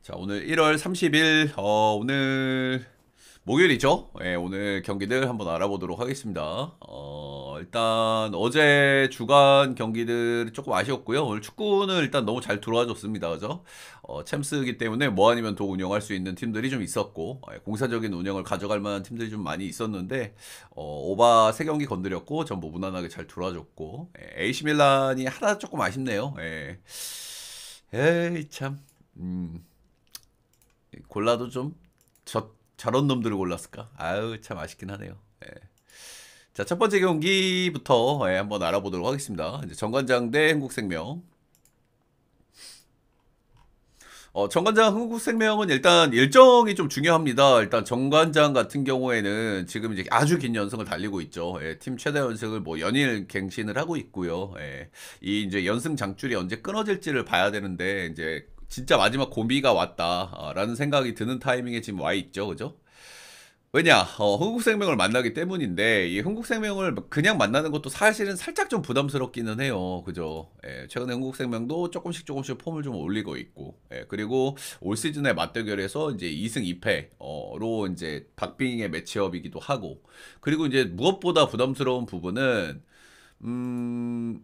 자, 오늘 1월 30일, 오늘 목요일이죠? 예, 오늘 경기들 한번 알아보도록 하겠습니다. 일단 어제 주간 경기들 조금 아쉬웠고요. 오늘 축구는 일단 너무 잘 들어와줬습니다. 그죠? 챔스이기 때문에 뭐 아니면 더 운영할 수 있는 팀들이 좀 있었고, 공사적인 운영을 가져갈 만한 팀들이 좀 많이 있었는데, 오바 3경기 건드렸고, 전부 무난하게 잘 들어와줬고, AC 밀란이 하나 조금 아쉽네요. 예. 에이, 참. 음. 골라도 좀 저런 놈들을 골랐을까? 아유 참 아쉽긴 하네요. 예. 자, 첫 번째 경기부터 한번 알아보도록 하겠습니다. 이제 정관장 대 한국생명. 정관장 한국생명은 일단 일정이 좀 중요합니다. 일단 정관장 같은 경우에는 지금 이제 아주 긴 연승을 달리고 있죠. 예, 팀 최다 연승을 뭐 연일 갱신을 하고 있고요. 예, 이 이제 연승 장줄이 언제 끊어질지를 봐야 되는데 이제 진짜 마지막 고비가 왔다라는 생각이 드는 타이밍에 지금 와 있죠. 그죠? 왜냐, 흥국생명을 만나기 때문인데, 이 흥국생명을 그냥 만나는 것도 사실은 살짝 좀 부담스럽기는 해요. 그죠? 예, 최근에 흥국생명도 조금씩 조금씩 폼을 좀 올리고 있고, 예, 그리고 올 시즌의 맞대결에서 이제 2승 2패로 이제 박빙의 매치업이기도 하고, 그리고 이제 무엇보다 부담스러운 부분은, 음,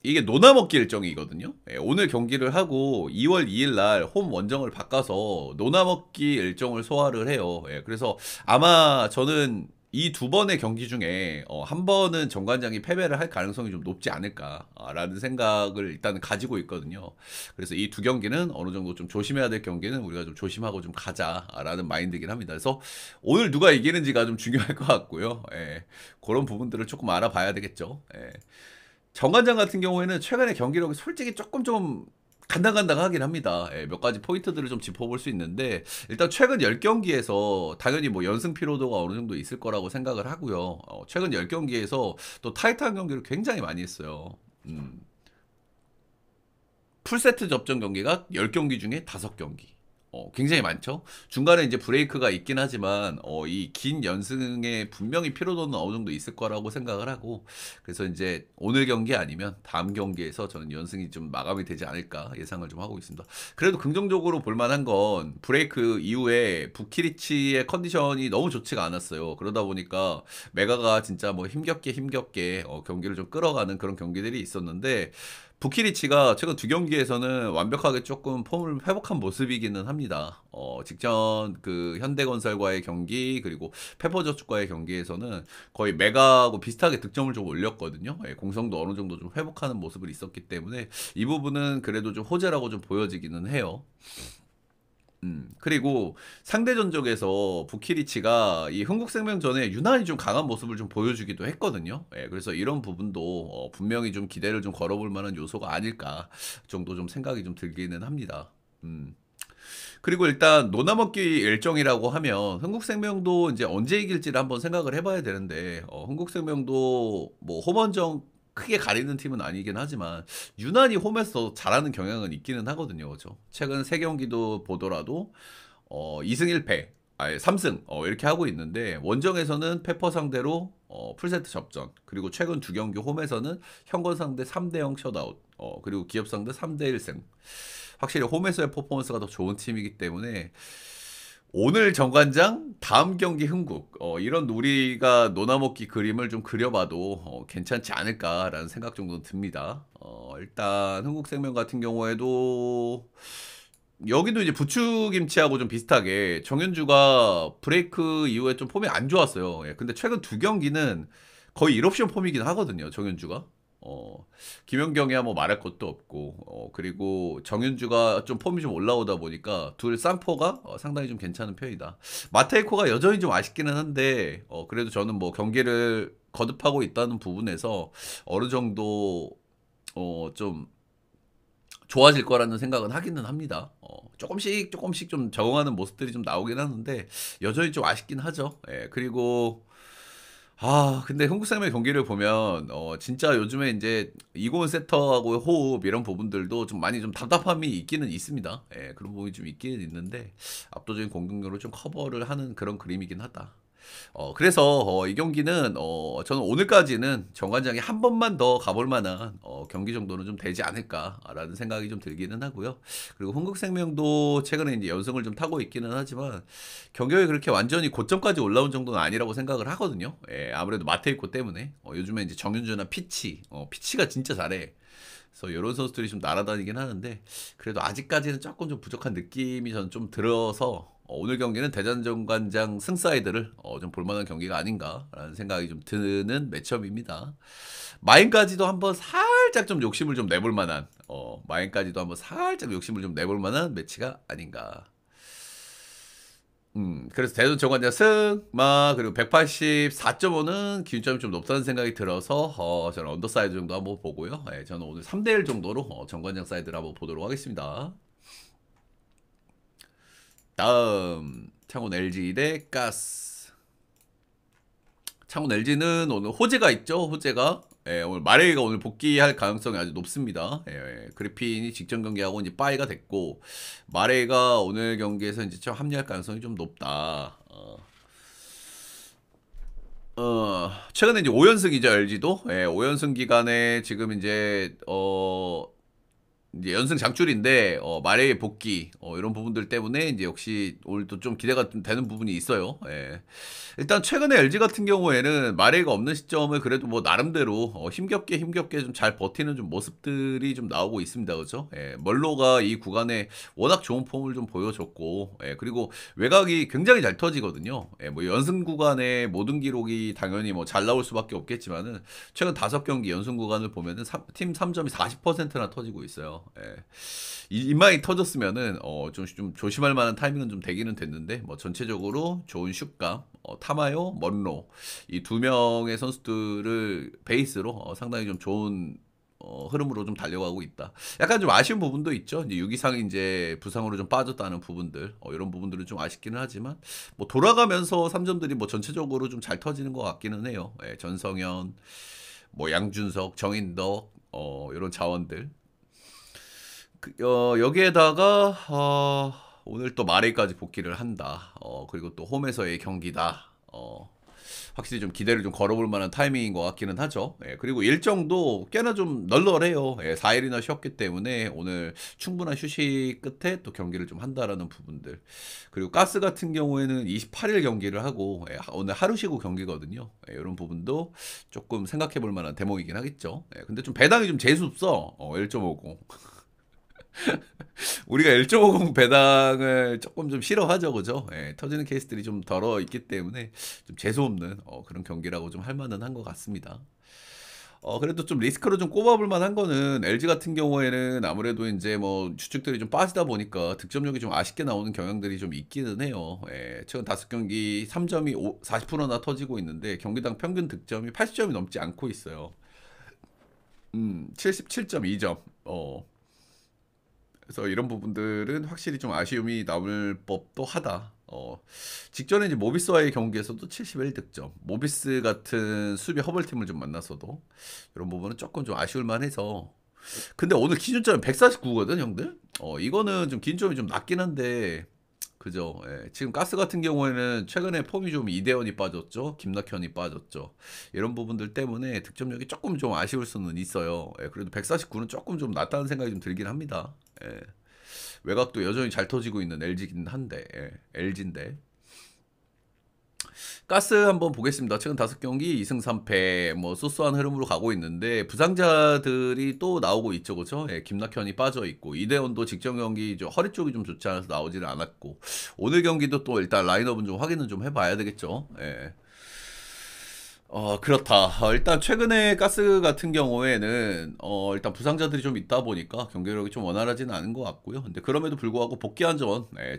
이게 노나먹기 일정이거든요. 예, 오늘 경기를 하고 2월 2일 날 홈 원정을 바꿔서 노나먹기 일정을 소화를 해요. 예, 그래서 아마 저는 이 두 번의 경기 중에 한 번은 정관장이 패배를 할 가능성이 좀 높지 않을까라는 생각을 일단 가지고 있거든요. 그래서 이 두 경기는 어느 정도 좀 조심해야 될 경기는 우리가 좀 조심하고 좀 가자라는 마인드긴 합니다. 그래서 오늘 누가 이기는지가 좀 중요할 것 같고요. 예, 그런 부분들을 조금 알아봐야 되겠죠. 예. 정관장 같은 경우에는 최근에 경기력이 솔직히 조금 좀 간당간당하긴 합니다. 예, 몇 가지 포인트들을 좀 짚어볼 수 있는데 일단 최근 10경기에서 당연히 뭐 연승 피로도가 어느 정도 있을 거라고 생각을 하고요. 최근 10경기에서 또 타이트한 경기를 굉장히 많이 했어요. 풀세트 접전 경기가 10경기 중에 5경기. 굉장히 많죠. 중간에 이제 브레이크가 있긴 하지만 이 긴 연승에 분명히 피로도는 어느 정도 있을 거라고 생각을 하고 그래서 이제 오늘 경기 아니면 다음 경기에서 저는 연승이 좀 마감이 되지 않을까 예상을 좀 하고 있습니다. 그래도 긍정적으로 볼 만한 건 브레이크 이후에 부키리치의 컨디션이 너무 좋지가 않았어요. 그러다 보니까 메가가 진짜 뭐 힘겹게 경기를 좀 끌어가는 그런 경기들이 있었는데 부키리치가 최근 2경기에서는 완벽하게 조금 폼을 회복한 모습이기는 합니다. 직전 그 현대건설과의 경기 그리고 페퍼저축과의 경기에서는 거의 메가하고 비슷하게 득점을 좀 올렸거든요. 예, 공성도 어느 정도 좀 회복하는 모습을 있었기 때문에 이 부분은 그래도 좀 호재라고 좀 보여지기는 해요. 그리고 상대 전적에서 부키리치가 이 흥국생명전에 유난히 좀 강한 모습을 좀 보여주기도 했거든요. 예, 그래서 이런 부분도 분명히 좀 기대를 좀 걸어볼 만한 요소가 아닐까 정도 좀 생각이 좀 들기는 합니다. 그리고 일단 노나먹기 일정이라고 하면 흥국생명도 이제 언제 이길지를 한번 생각을 해봐야 되는데 흥국생명도 뭐 홈원정 크게 가리는 팀은 아니긴 하지만 유난히 홈에서 잘하는 경향은 있기는 하거든요. 그죠? 최근 3경기도 보더라도 2승 1패 아예 3승 이렇게 하고 있는데 원정에서는 페퍼 상대로 풀세트 접전 그리고 최근 2경기 홈에서는 현건 상대 3대0 셧아웃 그리고 기업 상대 3대 1승 확실히 홈에서의 퍼포먼스가 더 좋은 팀이기 때문에 오늘 정관장, 다음 경기 흥국 이런 우리가 노나먹기 그림을 좀 그려봐도 괜찮지 않을까라는 생각 정도는 듭니다. 일단 흥국생명 같은 경우에도 여기도 이제 부추김치하고 좀 비슷하게 정현주가 브레이크 이후에 좀 폼이 안 좋았어요. 예, 근데 최근 2경기는 거의 1옵션 폼이긴 하거든요. 정현주가. 김연경이야 뭐 말할 것도 없고 그리고 정윤주가 좀 폼이 좀 올라오다 보니까 둘 쌍포가 상당히 좀 괜찮은 편이다. 마테이코가 여전히 좀 아쉽기는 한데 그래도 저는 뭐 경기를 거듭하고 있다는 부분에서 어느 정도 좀 좋아질 거라는 생각은 하기는 합니다. 조금씩 좀 적응하는 모습들이 좀 나오긴 하는데 여전히 좀 아쉽긴 하죠. 예, 그리고 근데 흥국생명 경기를 보면 진짜 요즘에 이제 이고은 세터하고 호흡 이런 부분들도 좀 많이 좀 답답함이 있기는 있습니다. 예, 그런 부분이 좀 있기는 있는데 압도적인 공격력으로 좀 커버를 하는 그런 그림이긴 하다. 그래서 이 경기는 저는 오늘까지는 정관장이 한 번만 더 가볼 만한 경기 정도는 좀 되지 않을까라는 생각이 좀 들기는 하고요. 그리고 흥국생명도 최근에 이제 연승을 좀 타고 있기는 하지만 경기력이 그렇게 완전히 고점까지 올라온 정도는 아니라고 생각을 하거든요. 예, 아무래도 마테이코 때문에 요즘에 이제 정윤주나 피치가 진짜 잘해. 그래서 이런 선수들이 좀 날아다니긴 하는데 그래도 아직까지는 조금 좀 부족한 느낌이 저는 좀 들어서 오늘 경기는 대전정관장 승사이드를 좀 볼만한 경기가 아닌가라는 생각이 좀 드는 매첩입니다. 마인까지도 한번 살짝 좀 욕심을 좀 내볼 만한 마인까지도 한번 살짝 욕심을 좀 내볼 만한 매치가 아닌가. 그래서 대전 정관장 승마 그리고 184.5는 기준점이 좀 높다는 생각이 들어서 저는 언더사이드 정도 한번 보고요. 예, 저는 오늘 3대1 정도로 정관장 사이드를 한번 보도록 하겠습니다. 다음 창원 LG 대 가스. 창원 LG는 오늘 호재가 있죠. 호재가 오늘 마레이가 오늘 복귀할 가능성이 아주 높습니다. 그리핀이 직전 경기하고 이제 빠이가 됐고 마레이가 오늘 경기에서 이제 좀 합류할 가능성이 좀 높다. 최근에 이제 5연승이죠, LG도. 5연승 기간에 지금 이제 연승 장줄인데 마레의 복귀 이런 부분들 때문에 이제 역시 오늘도 좀 기대가 좀 되는 부분이 있어요. 일단 최근에 LG 같은 경우에는 마레가 없는 시점을 그래도 뭐 나름대로 힘겹게 좀 잘 버티는 좀 모습들이 좀 나오고 있습니다. 그죠? 멀로가 이 구간에 워낙 좋은 폼을 좀 보여줬고 그리고 외곽이 굉장히 잘 터지거든요. 뭐 연승 구간의 모든 기록이 당연히 뭐 잘 나올 수밖에 없겠지만은 최근 5경기 연승 구간을 보면은 팀 3점이 40%나 터지고 있어요. 입만이 터졌으면은 좀 조심할 만한 타이밍은 좀 되기는 됐는데 뭐 전체적으로 좋은 슛감 타마요 먼로 이 두 명의 선수들을 베이스로 상당히 좀 좋은 흐름으로 좀 달려가고 있다. 약간 좀 아쉬운 부분도 있죠. 이제 유기상이 이제 부상으로 좀 빠졌다는 부분들, 이런 부분들은 좀 아쉽기는 하지만 뭐 돌아가면서 3점들이 뭐 전체적으로 좀 잘 터지는 것 같기는 해요. 전성현, 뭐 양준석, 정인덕, 이런 자원들. 여기에다가 오늘 또 마레이까지 복귀를 한다. 그리고 또 홈에서의 경기다. 확실히 좀 기대를 좀 걸어볼 만한 타이밍인 것 같기는 하죠. 그리고 일정도 꽤나 좀 널널해요. 4일이나 쉬었기 때문에 오늘 충분한 휴식 끝에 또 경기를 좀 한다라는 부분들. 그리고 가스 같은 경우에는 28일 경기를 하고 오늘 하루 쉬고 경기거든요. 이런 부분도 조금 생각해 볼 만한 대목이긴 하겠죠. 근데 좀 배당이 좀 재수없어. 1.50. 우리가 1.50 배당을 조금 좀 싫어하죠, 그죠? 터지는 케이스들이 좀 덜어 있기 때문에 좀 재수없는 그런 경기라고 좀 할 만은 한 것 같습니다. 그래도 좀 리스크로 좀 꼽아볼 만한 거는 LG 같은 경우에는 아무래도 이제 뭐 주축들이 좀 빠지다 보니까 득점력이 좀 아쉽게 나오는 경향들이 좀 있기는 해요. 최근 5경기 3점이 40%나 터지고 있는데 경기당 평균 득점이 80점이 넘지 않고 있어요. 77.2점. 그래서 이런 부분들은 확실히 좀 아쉬움이 남을 법도 하다. 직전에 이제 모비스와의 경기에서도 71득점. 모비스 같은 수비 허벌팀을 좀 만났어도 이런 부분은 조금 좀 아쉬울 만해서. 근데 오늘 기준점이 149거든, 형들. 이거는 좀 기준점이 좀 낮긴 한데 그죠. 지금 가스 같은 경우에는 최근에 폼이 좀 이대현이 빠졌죠. 김낙현이 빠졌죠. 이런 부분들 때문에 득점력이 조금 좀 아쉬울 수는 있어요. 그래도 149는 조금 좀 낮다는 생각이 좀 들긴 합니다. 외곽도 여전히 잘 터지고 있는 LG긴 한데, LG인데. 가스 한번 보겠습니다. 최근 5경기 2승 3패 뭐 소소한 흐름으로 가고 있는데 부상자들이 또 나오고 있죠. 그렇죠? 김낙현이 빠져 있고 이대원도 직전 경기 허리 쪽이 좀 좋지 않아서 나오지는 않았고 오늘 경기도 또 일단 라인업은 좀 확인은 좀 해봐야 되겠죠. 그렇다. 일단 최근에 가스 같은 경우에는 일단 부상자들이 좀 있다 보니까 경기력이 좀 원활하지는 않은 것 같고요. 근데 그럼에도 불구하고 복귀한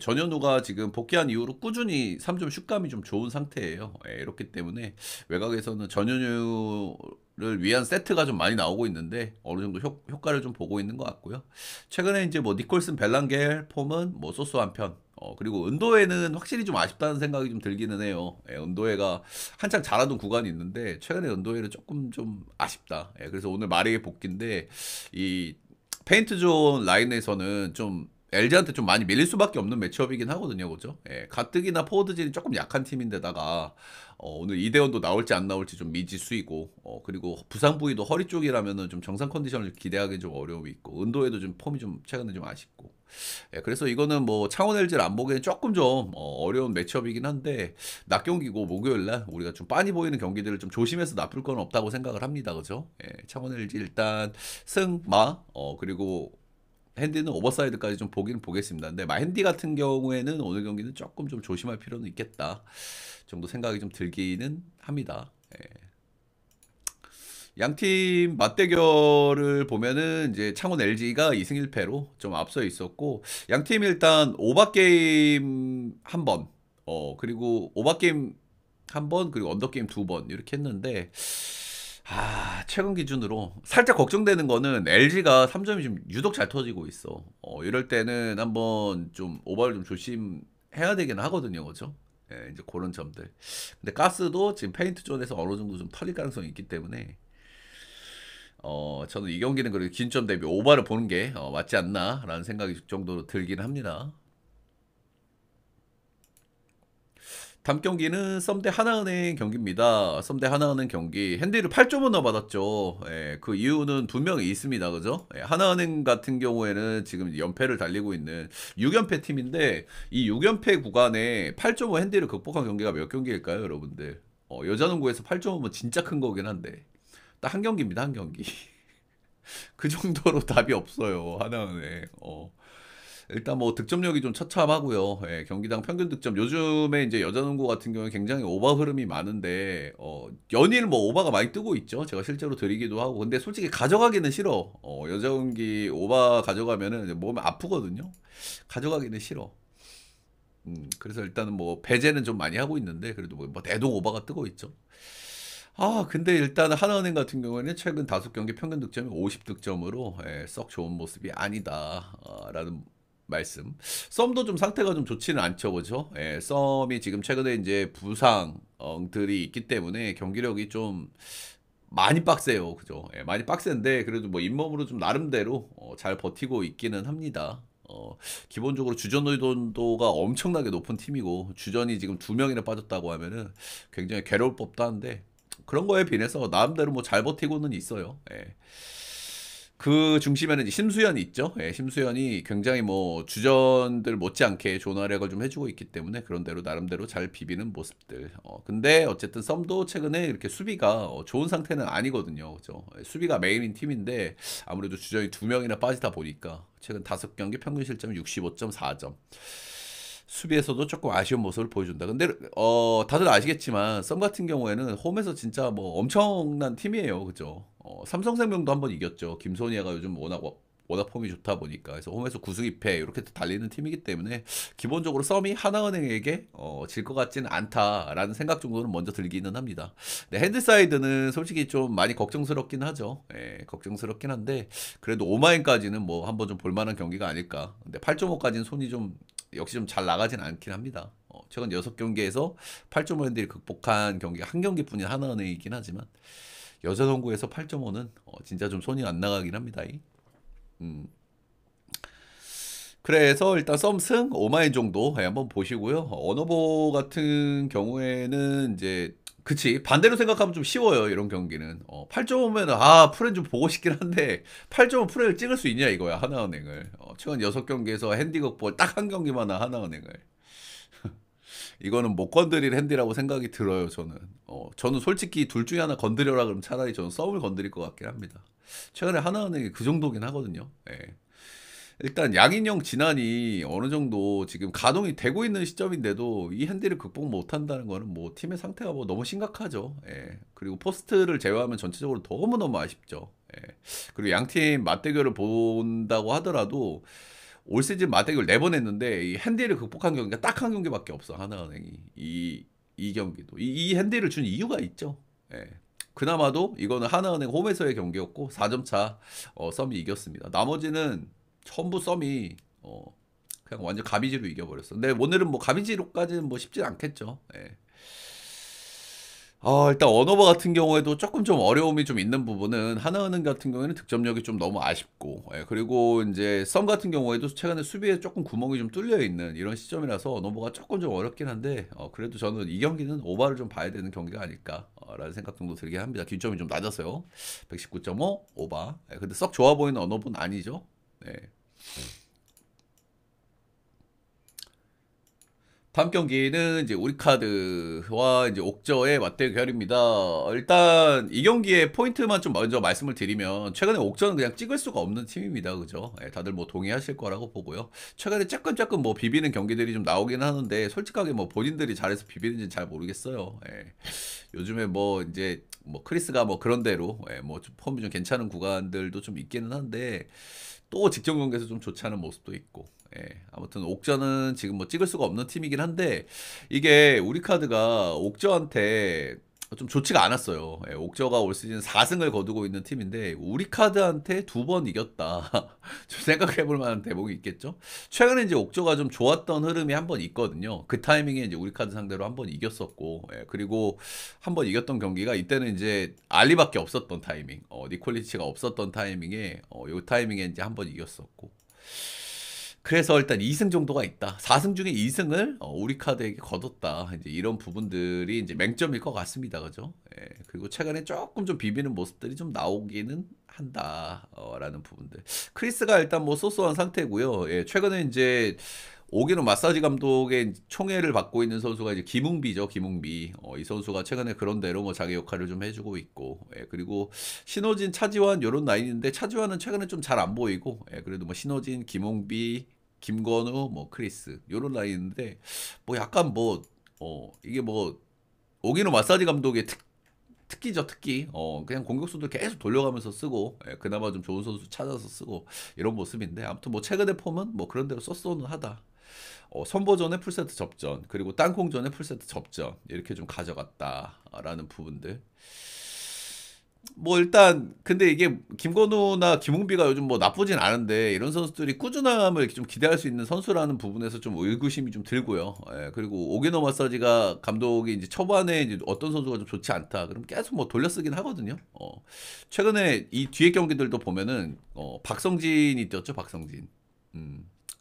전현우가 지금 복귀한 이후로 꾸준히 3점 슛감이 좀 좋은 상태예요. 이렇기 때문에 외곽에서는 전현우를 위한 세트가 좀 많이 나오고 있는데 어느 정도 효과를 좀 보고 있는 것 같고요. 최근에 이제 뭐 니콜슨 벨랑겔 폼은 뭐 소소한 편. 그리고 은도에는 확실히 좀 아쉽다는 생각이 좀 들기는 해요. 은도에가 한창 잘하던 구간이 있는데 최근에 은도에는 조금 좀 아쉽다. 그래서 오늘 마레의 복귀인데 이 페인트 존 라인에서는 좀 LG한테 좀 많이 밀릴 수밖에 없는 매치업이긴 하거든요. 그죠? 예, 가뜩이나 포워드진이 조금 약한 팀인데다가 오늘 이대원도 나올지 안 나올지 좀 미지수이고 그리고 부상 부위도 허리 쪽이라면은 좀 정상 컨디션을 기대하기 좀 어려움이 있고 은도에도 좀 폼이 좀 최근에 좀 아쉽고 예, 그래서 이거는 뭐 창원 LG를 안 보기에는 조금 좀 어려운 매치업이긴 한데 낮 경기고 목요일날 우리가 좀 빤히 보이는 경기들을 좀 조심해서 나쁠 건 없다고 생각을 합니다. 그죠? 예, 창원 LG 일단 승마 그리고 핸디는 오버사이드까지 좀 보기는 보겠습니다. 근데 마핸디 같은 경우에는 오늘 경기는 조금 좀 조심할 필요는 있겠다 정도 생각이 좀 들기는 합니다. 예. 양팀 맞대결을 보면은 이제 창원 LG가 2승 1패로 좀 앞서 있었고 양팀 일단 오바 게임 한 번, 그리고 오바 게임 한 번, 그리고 언더 게임 두 번 이렇게 했는데 최근 기준으로 살짝 걱정되는 거는 LG가 3점이 좀 유독 잘 터지고 있어. 이럴 때는 한번 좀 오버를 좀 조심해야 되긴 하거든요. 그죠? 예, 이제 그런 점들. 근데 가스도 지금 페인트 존에서 어느 정도 좀 털릴 가능성이 있기 때문에 저는 이 경기는 그래도 긴점 대비 오버를 보는 게 맞지 않나라는 생각이 정도로 들긴 합니다. 다음 경기는 썸대 하나은행 경기입니다. 썸대 하나은행 경기 핸디를 8.5 넣어받았죠. 예, 그 이유는 분명히 있습니다. 그죠? 예, 하나은행 같은 경우에는 지금 연패를 달리고 있는 6연패 팀인데 이 6연패 구간에 8.5 핸디를 극복한 경기가 몇 경기일까요, 여러분들? 여자농구에서 8.5면 진짜 큰 거긴 한데 딱 한 경기입니다. 한 경기. 그 정도로 답이 없어요. 하나은행. 일단 뭐 득점력이 좀 처참하고요. 예, 경기당 평균 득점 요즘에 이제 여자농구 같은 경우에 굉장히 오버 흐름이 많은데 연일 뭐 오버가 많이 뜨고 있죠. 제가 실제로 드리기도 하고 근데 솔직히 가져가기는 싫어. 여자 경기 오버 가져가면은 몸이 아프거든요. 가져가기는 싫어. 그래서 일단은 뭐 배제는 좀 많이 하고 있는데 그래도 뭐 대동 오버가 뜨고 있죠. 근데 일단 하나은행 같은 경우에는 최근 5경기 평균 득점이 50득점으로 썩 좋은 모습이 아니다. 라는 말씀. 썸도 좀 상태가 좀 좋지는 않죠, 그죠? 썸이 지금 최근에 이제 부상들이 있기 때문에 경기력이 좀 많이 빡세요, 그죠? 많이 빡센데 그래도 뭐 잇몸으로 좀 나름대로 잘 버티고 있기는 합니다. 기본적으로 주전 의존도가 엄청나게 높은 팀이고 주전이 지금 2명이나 빠졌다고 하면은 굉장히 괴로울 법도 한데 그런 거에 비해서 나름대로 뭐 잘 버티고는 있어요. 예. 그 중심에는 이제 심수현이 있죠. 예, 심수현이 굉장히 뭐 주전들 못지않게 좋은 활약을 좀 해주고 있기 때문에 그런 대로 나름대로 잘 비비는 모습들. 근데 어쨌든 썸도 최근에 이렇게 수비가 좋은 상태는 아니거든요. 그죠? 예, 수비가 메인인 팀인데 아무래도 주전이 2명이나 빠지다 보니까 최근 5경기 평균 실점 65.4점. 수비에서도 조금 아쉬운 모습을 보여준다. 근데 다들 아시겠지만 썸 같은 경우에는 홈에서 진짜 뭐 엄청난 팀이에요, 그죠? 삼성생명도 한번 이겼죠. 김소니아가 요즘 워낙 폼이 좋다 보니까 그래서 홈에서 9승 2패 이렇게 달리는 팀이기 때문에 기본적으로 썸이 하나은행에게 질 것 같지는 않다라는 생각 정도는 먼저 들기는 합니다. 네, 핸드사이드는 솔직히 좀 많이 걱정스럽긴 하죠. 예, 걱정스럽긴 한데 그래도 오마인까지는 뭐 한번 좀 볼만한 경기가 아닐까. 근데 8.5까지는 손이 좀 역시 좀 잘 나가진 않긴 합니다. 최근 6경기에서 8.5 핸들이 극복한 경기가 한 경기뿐인 하나은행이긴 하지만 여자농구에서 8.5는 진짜 좀 손이 안 나가긴 합니다. 음. 그래서 일단 썸승 5마인 정도 한번 보시고요. 언어보 같은 경우에는 이제 그치 반대로 생각하면 좀 쉬워요 이런 경기는 8.5면 프렌 좀 보고 싶긴 한데 8.5 프렌을 찍을 수 있냐 이거야 하나은행을 최근 6경기에서 핸디 극복 딱 한 경기만 한 하나은행을 이거는 못 건드릴 핸디라고 생각이 들어요 저는 솔직히 둘 중에 하나 건드려라 그러면 차라리 저는 썸을 건드릴 것 같긴 합니다 최근에 하나은행이 그 정도긴 하거든요 예. 일단 양인형 진안이 어느 정도 지금 가동이 되고 있는 시점인데도 이 핸디를 극복 못한다는 거는 뭐 팀의 상태가 뭐 너무 심각하죠. 예. 그리고 포스트를 제외하면 전체적으로 너무너무 아쉽죠. 예. 그리고 양팀 맞대결을 본다고 하더라도 올 시즌 맞대결 4번 했는데 이 핸디를 극복한 경기가 딱 한 경기밖에 없어. 하나은행이. 이 경기도. 이 핸디를 준 이유가 있죠. 예. 그나마도 이거는 하나은행 홈에서의 경기였고 4점 차 썸이 이겼습니다. 나머지는 전부 썸이 그냥 완전 가비지로 이겨버렸어. 근데 오늘은 뭐 가비지로까지는 뭐 쉽진 않겠죠. 예. 일단 언어버 같은 경우에도 조금 좀 어려움이 좀 있는 부분은 하나은행 같은 경우에는 득점력이 좀 너무 아쉽고, 그리고 인제 썸 같은 경우에도 최근에 수비에 조금 구멍이 좀 뚫려 있는 이런 시점이라서 언어버가 조금 좀 어렵긴 한데, 그래도 저는 이 경기는 오바를 좀 봐야 되는 경기가 아닐까 라는 생각 정도 들긴 합니다. 기점이 좀 낮아서요. 119.5 오바. 근데 썩 좋아 보이는 언어버는 아니죠. 네. 다음 경기는 이제 우리카드와 이제 옥저의 맞대결입니다. 일단 이 경기의 포인트만 좀 먼저 말씀을 드리면, 최근에 옥저는 그냥 찍을 수가 없는 팀입니다. 그죠? 다들 뭐 동의하실 거라고 보고요. 최근에 조금 뭐 비비는 경기들이 좀 나오긴 하는데, 솔직하게 뭐 본인들이 잘해서 비비는지는 잘 모르겠어요. 요즘에 뭐 이제 뭐 크리스가 뭐 그런 대로 뭐좀 폼이 좀 괜찮은 구간들도 좀 있기는 한데, 또 직전 경기에서 좀 좋지 않은 모습도 있고. 아무튼 옥저는 지금 뭐 찍을 수가 없는 팀이긴 한데, 이게 우리 카드가 옥저한테 좀 좋지가 않았어요. 옥저가 올 시즌 4승을 거두고 있는 팀인데 우리 카드한테 두 번 이겼다. 좀 생각해 볼 만한 대목이 있겠죠. 최근에 이제 옥저가 좀 좋았던 흐름이 한 번 있거든요. 그 타이밍에 이제 우리 카드 상대로 한 번 이겼었고, 그리고 한 번 이겼던 경기가 이때는 이제 알리밖에 없었던 타이밍, 니콜리치가 없었던 타이밍에, 요 타이밍에 이제 한 번 이겼었고. 그래서 일단 2승 정도가 있다. 4승 중에 2승을 우리 카드에게 거뒀다. 이제 이런 부분들이 이제 맹점일 것 같습니다. 그죠? 그리고 최근에 조금 좀 비비는 모습들이 좀 나오기는 한다. 라는 부분들. 크리스가 일단 뭐 소소한 상태고요. 최근에 이제 오기노 마사지 감독의 총애를 받고 있는 선수가 이제 김웅비죠, 김웅비. 이 선수가 최근에 그런 대로 뭐 자기 역할을 좀 해주고 있고, 그리고 신호진, 차지환 요런 라인인데, 차지환은 최근에 좀 잘 안 보이고, 그래도 뭐 신호진, 김웅비, 김건우, 뭐 크리스 요런 라인인데, 뭐 약간 뭐 이게 뭐 오기노 마사지 감독의 특기죠, 특기. 그냥 공격수들 계속 돌려가면서 쓰고, 그나마 좀 좋은 선수 찾아서 쓰고 이런 모습인데, 아무튼 뭐 최근의 폼은 뭐 그런 대로 썼어는 하다. 선보전에 풀세트 접전, 그리고 땅콩전에 풀세트 접전, 이렇게 좀 가져갔다라는 부분들. 뭐 일단 근데 이게 김건우나 김웅비가 요즘 뭐 나쁘진 않은데, 이런 선수들이 꾸준함을 이렇게 좀 기대할 수 있는 선수라는 부분에서 좀 의구심이 좀 들고요. 그리고 오기노 마사지가 감독이 이제 초반에 이제 어떤 선수가 좀 좋지 않다 그럼 계속 뭐 돌려쓰긴 하거든요. 최근에 이 뒤에 경기들도 보면은 박성진이 뛰었죠, 박성진.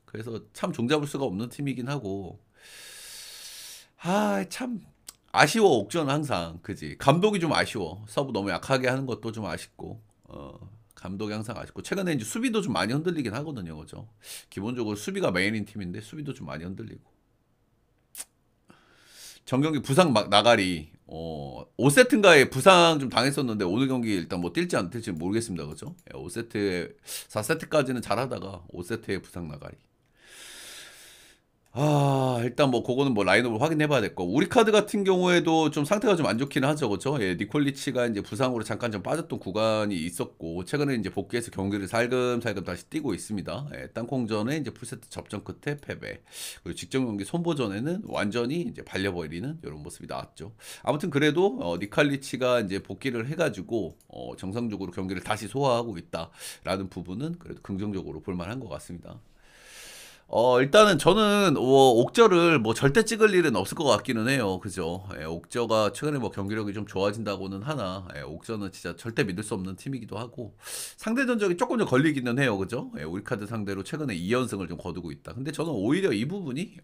그래서 참 종잡을 수가 없는 팀이긴 하고, 참 아쉬워. 옥전 항상 그지. 감독이 좀 아쉬워. 서브 너무 약하게 하는 것도 좀 아쉽고, 감독이 항상 아쉽고, 최근에 이제 수비도 좀 많이 흔들리긴 하거든요, 그죠. 기본적으로 수비가 메인인 팀인데 수비도 좀 많이 흔들리고. 정경기 부상 막 나가리, 5세트인가에 부상 좀 당했었는데, 오늘 경기 일단 뭐 뛸지 안 뛸지 모르겠습니다, 그죠. 5세트 4세트까지는 잘하다가 5세트에 부상 나가리. 일단 뭐 그거는 뭐 라인업을 확인해 봐야 될 거. 우리 카드 같은 경우에도 좀 상태가 좀 안 좋긴 하죠. 그렇죠? 니콜리치가 이제 부상으로 잠깐 좀 빠졌던 구간이 있었고, 최근에 이제 복귀해서 경기를 살금살금 다시 뛰고 있습니다. 땅콩전에 이제 풀세트 접전 끝에 패배. 그리고 직전 경기 손보전에는 완전히 이제 발려버리는 이런 모습이 나왔죠. 아무튼 그래도 니칼리치가 이제 복귀를 해가지고 정상적으로 경기를 다시 소화하고 있다라는 부분은 그래도 긍정적으로 볼 만한 것 같습니다. 일단은 저는 옥저를 뭐 절대 찍을 일은 없을 것 같기는 해요. 그죠? 옥저가 최근에 뭐 경기력이 좀 좋아진다고는 하나, 옥저는 진짜 절대 믿을 수 없는 팀이기도 하고, 상대 전적이 조금 좀 걸리기는 해요. 그죠? 우리 카드 상대로 최근에 2연승을 좀 거두고 있다. 근데 저는 오히려 이 부분이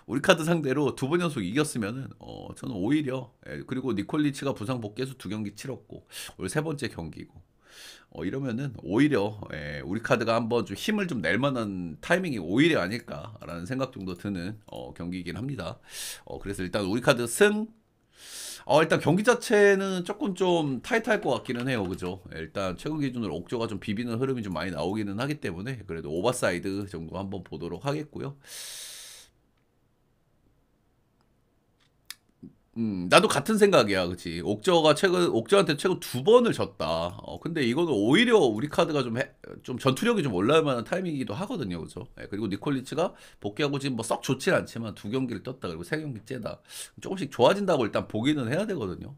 우리 카드 상대로 두 번 연속 이겼으면은 저는 오히려, 그리고 니콜리치가 부상 복귀해서 두 경기 치렀고 오늘 세 번째 경기고, 이러면은 오히려 우리 카드가 한번 좀 힘을 좀 낼 만한 타이밍이 오히려 아닐까라는 생각 정도 드는 경기이긴 합니다. 그래서 일단 우리 카드 승. 일단 경기 자체는 조금 좀 타이트할 것 같기는 해요, 그죠? 일단 최근 기준으로 옥저가 좀 비비는 흐름이 좀 많이 나오기는 하기 때문에 그래도 오버사이드 정도 한번 보도록 하겠고요. 나도 같은 생각이야, 그치? 옥저한테 최근 두 번을 졌다. 근데 이거는 오히려 우리 카드가 좀 전투력이 좀 올라올 만한 타이밍이기도 하거든요, 그죠? 그리고 니콜리치가 복귀하고 지금 뭐 썩 좋진 않지만 두 경기를 떴다, 그리고 세 경기 째다. 조금씩 좋아진다고 일단 보기는 해야 되거든요.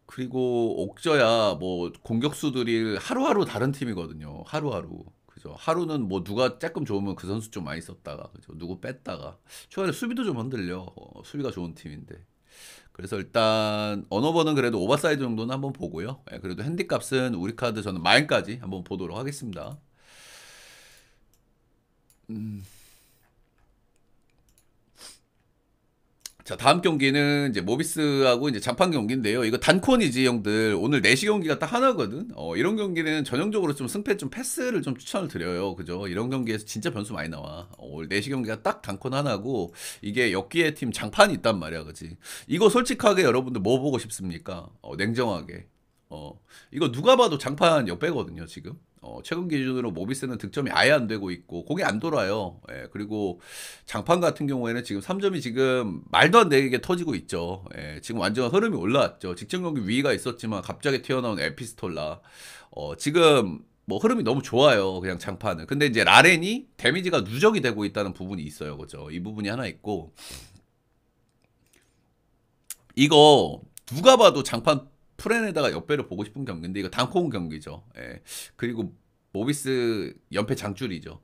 그리고 옥저야 뭐 공격수들이 하루하루 다른 팀이거든요, 하루하루. 그죠. 하루는 뭐 누가 조금 좋으면 그 선수 좀 많이 썼다가, 그죠. 누구 뺐다가. 최근에 수비도 좀 흔들려. 수비가 좋은 팀인데. 그래서 일단 언어버는 그래도 오버사이드 정도는 한번 보고요. 예, 그래도 핸디값은 우리 카드 저는 마인까지 한번 보도록 하겠습니다. 자, 다음 경기는 이제 모비스하고 이제 잔판 경기인데요. 이거 단콘이지, 형들. 오늘 4시 경기가 딱 하나거든. 이런 경기는 전형적으로 좀 승패 좀 패스를 좀 추천을 드려요. 그죠? 이런 경기에서 진짜 변수 많이 나와. 오늘 4시 경기가 딱 단콘 하나고, 이게 역기의 팀 장판이 있단 말이야, 그지? 이거 솔직하게 여러분들 뭐 보고 싶습니까? 냉정하게. 이거 누가 봐도 장판 역배거든요, 지금. 최근 기준으로 모비스는 득점이 아예 안 되고 있고, 공이 안 돌아요. 예, 그리고 장판 같은 경우에는 지금 3점이 지금 말도 안 되게 터지고 있죠. 예, 지금 완전 흐름이 올라왔죠. 직전 경기 위기가 있었지만 갑자기 튀어나온 에피스톨라. 지금 뭐 흐름이 너무 좋아요. 그냥 장판은. 근데 이제 라렌이 데미지가 누적이 되고 있다는 부분이 있어요. 그죠? 이 부분이 하나 있고. 이거 누가 봐도 장판 프렌에다가 역배를 보고 싶은 경기인데 이거 단코운 경기죠. 예. 그리고 모비스 연패 장줄이죠.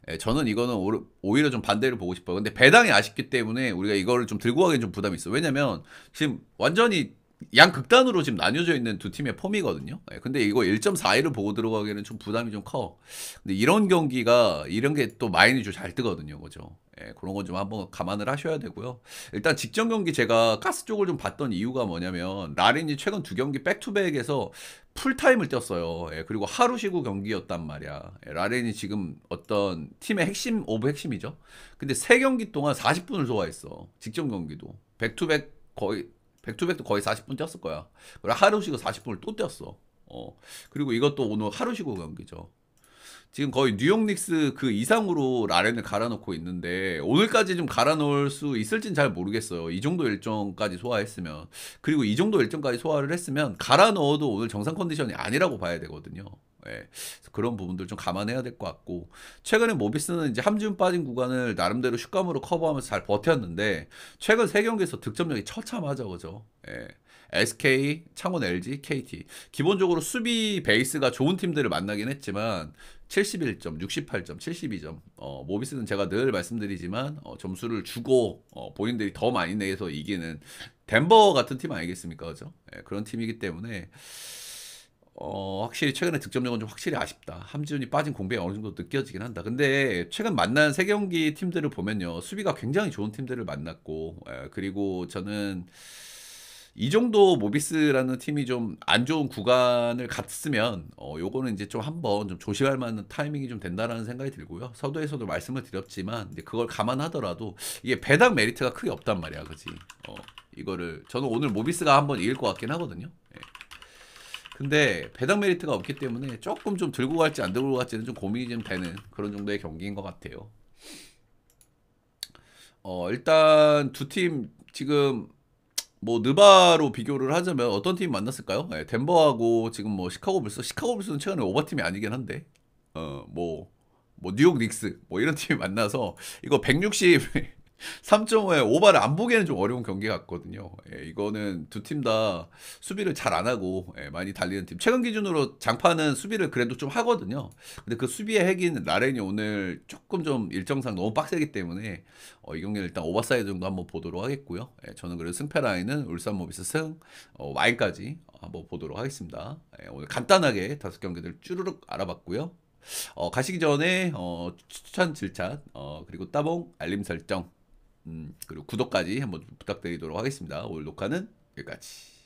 예, 저는 이거는 오히려 좀 반대를 보고 싶어요. 근데 배당이 아쉽기 때문에 우리가 이거를 좀 들고 가기엔 좀 부담이 있어요. 왜냐면 지금 완전히 양극단으로 지금 나뉘어져 있는 두 팀의 폼이거든요. 예, 근데 이거 1.41을 보고 들어가기에는 좀 부담이 좀 커. 근데 이런 경기가 이런 게 또 마인이 좀 잘 뜨거든요. 그죠? 예, 그런 건 좀 한번 감안을 하셔야 되고요. 일단 직전 경기 제가 가스 쪽을 좀 봤던 이유가 뭐냐면 라린이 최근 두 경기 백투백에서 풀타임을 뛰었어요. 예, 그리고 하루 쉬고 경기였단 말이야. 예, 라렌이 지금 어떤 팀의 핵심 오브 핵심이죠. 근데 세 경기 동안 40분을 소화했어. 직전 경기도 백투백 거의 백투백도 거의 40분 뛰었을 거야. 그리고 하루 쉬고 40분을 또 뛰었어. 그리고 이것도 오늘 하루 쉬고 경기죠. 지금 거의 뉴욕 닉스 그 이상으로 라렌을 갈아놓고 있는데 오늘까지 좀 갈아놓을 수 있을진 잘 모르겠어요. 이 정도 일정까지 소화했으면. 그리고 이 정도 일정까지 소화를 했으면 갈아넣어도 오늘 정상 컨디션이 아니라고 봐야 되거든요. 예. 그래서 그런 부분들 좀 감안해야 될 것 같고 최근에 모비스는 이제 함지훈 빠진 구간을 나름대로 슛감으로 커버하면서 잘 버텼는데 최근 세 경기에서 득점력이 처참하죠, 그죠? 예. SK, 창원 LG, KT. 기본적으로 수비 베이스가 좋은 팀들을 만나긴 했지만 71점, 68점, 72점. 모비스는 제가 늘 말씀드리지만 점수를 주고 본인들이 더 많이 내서 이기는 덴버 같은 팀 아니겠습니까? 그죠? 예, 그런 팀이기 때문에 확실히 최근에 득점력은 좀 확실히 아쉽다. 함지훈이 빠진 공백이 어느 정도 느껴지긴 한다. 근데 최근 만난 세 경기 팀들을 보면요. 수비가 굉장히 좋은 팀들을 만났고 그리고 저는 이 정도 모비스라는 팀이 좀 안 좋은 구간을 갔으면 요거는 이제 좀 한번 좀 조심할 만한 타이밍이 좀 된다라는 생각이 들고요. 서두에서도 말씀을 드렸지만 이제 그걸 감안하더라도 이게 배당 메리트가 크게 없단 말이야, 그지? 이거를 저는 오늘 모비스가 한번 이길 것 같긴 하거든요. 예. 근데 배당 메리트가 없기 때문에 조금 좀 들고 갈지 안 들고 갈지는 좀 고민이 좀 되는 그런 정도의 경기인 것 같아요. 일단 두 팀 지금 뭐 느바로 비교를 하자면 어떤 팀이 만났을까요? 네, 덴버하고 지금 뭐 시카고 불스는 최근에 오버팀이 아니긴 한데 뭐 뉴욕 닉스 뭐 이런 팀이 만나서 이거 160 3.5에 오바를 안 보기에는 좀 어려운 경기 같거든요. 예, 이거는 두 팀 다 수비를 잘 안 하고 많이 달리는 팀. 최근 기준으로 장판은 수비를 그래도 좀 하거든요. 근데 그 수비의 핵인 라렌이 오늘 조금 좀 일정상 너무 빡세기 때문에 이 경기는 일단 오버사이드 정도 한번 보도록 하겠고요. 예, 저는 그래도 승패 라인은 울산 모비스 승 와인까지 한번 보도록 하겠습니다. 예, 오늘 간단하게 5경기들 쭈르륵 알아봤고요. 가시기 전에 추천 질찬 그리고 따봉 알림 설정 그리고 구독까지 한번 부탁드리도록 하겠습니다. 오늘 녹화는 여기까지.